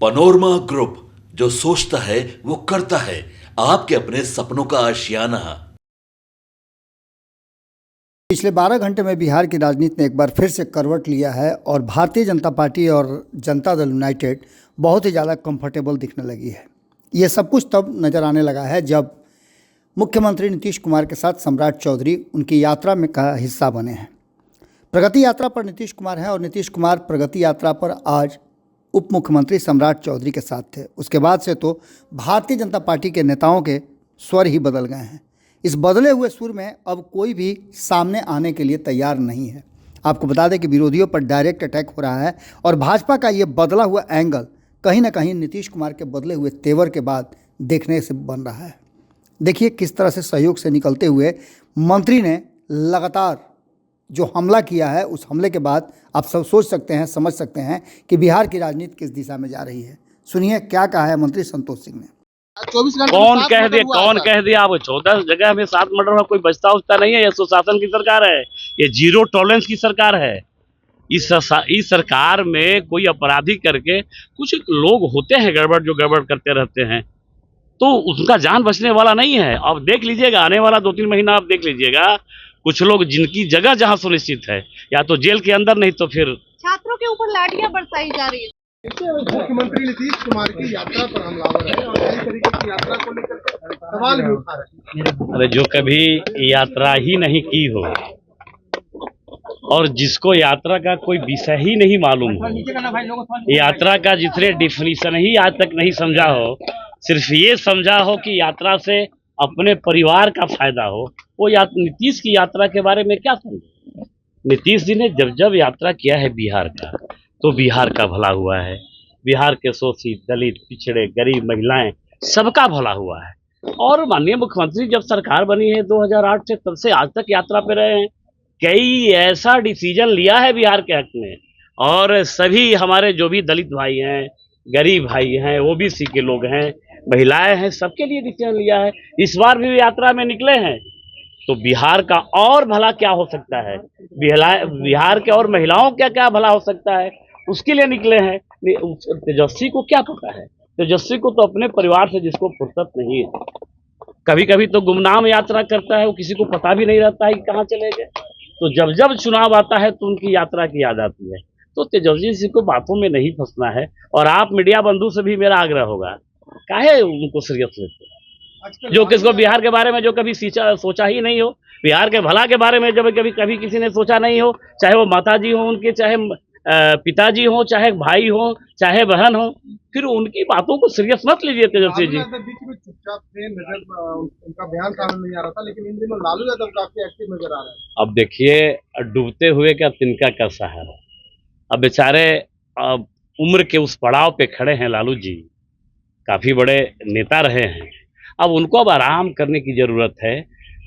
Panorama group, जो सोचता है वो करता है। आपके अपने सपनों का आशियाना। पिछले 12 घंटे में बिहार की राजनीति ने एक बार फिर से करवट लिया है और भारतीय जनता पार्टी और जनता दल यूनाइटेड बहुत ही ज़्यादा कंफर्टेबल दिखने लगी है। ये सब कुछ तब नज़र आने लगा है जब मुख्यमंत्री नीतीश कुमार के साथ सम्राट चौधरी उनकी यात्रा में का हिस्सा बने हैं। प्रगति यात्रा पर नीतीश कुमार हैं और नीतीश कुमार प्रगति यात्रा पर आज उप मुख्यमंत्री सम्राट चौधरी के साथ थे। उसके बाद से तो भारतीय जनता पार्टी के नेताओं के स्वर ही बदल गए हैं। इस बदले हुए सुर में अब कोई भी सामने आने के लिए तैयार नहीं है। आपको बता दें कि विरोधियों पर डायरेक्ट अटैक हो रहा है और भाजपा का ये बदला हुआ एंगल कहीं ना कहीं नीतीश कुमार के बदले हुए तेवर के बाद देखने से बन रहा है। देखिए किस तरह से सहयोग से निकलते हुए मंत्री ने लगातार जो हमला किया है, उस हमले के बाद आप सब सोच सकते हैं, समझ सकते हैं कि बिहार की राजनीति किस दिशा में जा रही है। सुनिए क्या कहा है मंत्री संतोष सिंह ने। 24 घंटे कौन कह दिया आप 14 जगह में 7 मर्डर में कोई बचता उचता नहीं है। ये सुशासन की सरकार है, ये जीरो टॉलरेंस की सरकार है। इस सरकार में कोई अपराधी करके कुछ लोग होते हैं गड़बड़, जो गड़बड़ करते रहते हैं, तो उनका जान बचने वाला नहीं है। अब देख लीजिएगा, आने वाला 2-3 महीना आप देख लीजिएगा, कुछ लोग जिनकी जगह जहां सुनिश्चित है या तो जेल के अंदर, नहीं तो फिर छात्रों के ऊपर लाठियां बरसाई जा रही है। मुख्यमंत्री नीतीश कुमार की यात्रा पर हमलावर है और कई तरीके की यात्रा को लेकर सवाल भी उठा रहे हैं। अरे जो कभी यात्रा ही नहीं की हो और जिसको यात्रा का कोई विषय ही नहीं मालूम हो, यात्रा का जितने डिफिनीशन ही आज तक नहीं समझा हो, सिर्फ ये समझा हो कि यात्रा से अपने परिवार का फायदा हो, वो नीतीश की यात्रा के बारे में क्या समझे। नीतीश जी ने जब जब यात्रा किया है बिहार का, तो बिहार का भला हुआ है। बिहार के शोषित, दलित, पिछड़े, गरीब, महिलाएं, सबका भला हुआ है। और माननीय मुख्यमंत्री जब सरकार बनी है 2008 से, तब से आज तक यात्रा पे रहे हैं। कई ऐसा डिसीजन लिया है बिहार के हक में, और सभी हमारे जो भी दलित भाई हैं, गरीब भाई हैं, ओबीसी के लोग हैं, महिलाएं हैं, सबके लिए डिसीजन लिया है। इस बार भी यात्रा में निकले हैं, तो बिहार का और भला क्या हो सकता है, बिहार के और महिलाओं का क्या भला हो सकता है, उसके लिए निकले हैं। तेजस्वी को क्या पता है? तेजस्वी को तो अपने परिवार से जिसको फुर्सत नहीं है, कभी कभी तो गुमनाम यात्रा करता है, वो किसी को पता भी नहीं रहता है कि कहाँ चले गए। तो जब जब चुनाव आता है तो उनकी यात्रा की याद आती है। तो तेजस्वी जी को बातों में नहीं फंसना है। और आप मीडिया बंधु से भी मेरा आग्रह होगा, काहे उनको सीरियस लेते हैं, जो किसको बिहार के बारे में जो कभी सोचा ही नहीं हो, बिहार के भला के बारे में जब कभी किसी ने सोचा नहीं हो, चाहे वो माताजी हो उनके, चाहे पिताजी हो, चाहे भाई हो, चाहे बहन हो, फिर उनकी बातों को सीरियस मत लीजिए। तेजस्वी जी बीच में चुपचाप थे, उनका बयान सामने नहीं आ रहा था, लेकिन इन दिनों लालू यादव काफी एक्टिव नजर आ रहे हैं। अब देखिए, डूबते हुए का तिनका का सहारा। अब बेचारे उम्र के उस पड़ाव पे खड़े हैं लालू जी, काफी बड़े नेता रहे हैं। अब उनको अब आराम करने की जरूरत है।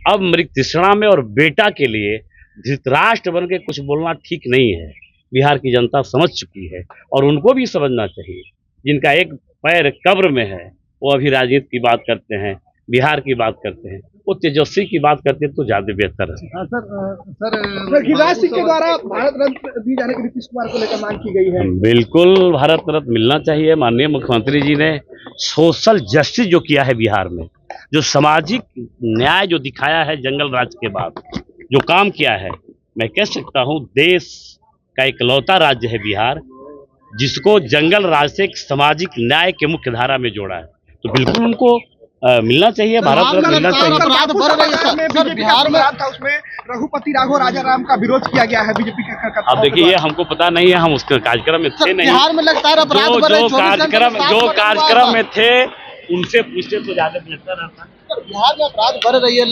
अब मृत तृष्णा में और बेटा के लिए धृतराष्ट्र बन के कुछ बोलना ठीक नहीं है। बिहार की जनता समझ चुकी है और उनको भी समझना चाहिए। जिनका एक पैर कब्र में है, वो अभी राजनीति की बात करते हैं, बिहार की बात करते हैं, वो तेजस्वी की बात करते हैं तो ज्यादा बेहतर है। सर गिरिराज सिंह के द्वारा भारत रत्न दी जाने की नीतीश कुमार को लेकर मांग की गई है। बिल्कुल भारत रत्न मिलना चाहिए। माननीय मुख्यमंत्री जी ने सोशल जस्टिस जो किया है बिहार में, जो सामाजिक न्याय जो दिखाया है जंगल राज के बाद, जो काम किया है, मैं कह सकता हूँ देश का इकलौता राज्य है बिहार, जिसको जंगल राज से एक सामाजिक न्याय के मुख्य धारा में जोड़ा है। तो बिल्कुल उनको मिलना चाहिए, भारत रत्न मिलना चाहिए। बिहार में उसमें रघुपति राघव राजाराम का विरोध किया गया है बीजेपी के। अब देखिए, ये हमको पता नहीं है, हम उसके कार्यक्रम में थे नहीं। बिहार में लगता है जो कार्यक्रम में थे उनसे पूछते तो ज्यादा बेहतर रहता। बिहार में अपराध बढ़ रही है।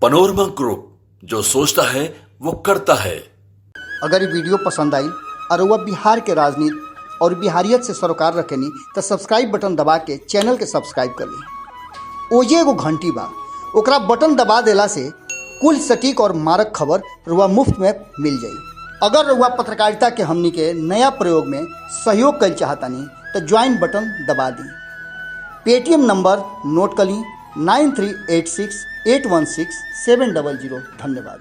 पनोरमा ग्रुप, जो सोचता है वो करता है। अगर ये वीडियो पसंद आई और वह बिहार के राजनीति और बिहारियत से सरोकार रखेनी तो सब्सक्राइब बटन दबा के चैनल के सब्सक्राइब कर ली। ओजे एगो घंटी बा, ओकरा बटन दबा देला से कुल सटीक और मारक खबर रुआ मुफ्त में मिल जाई। अगर रुआ पत्रकारिता के हमनी के नया प्रयोग में सहयोग कर चाहतानी तो ज्वाइन बटन दबा दी। पेटीएम नंबर नोट कर ली 9386816700। धन्यवाद।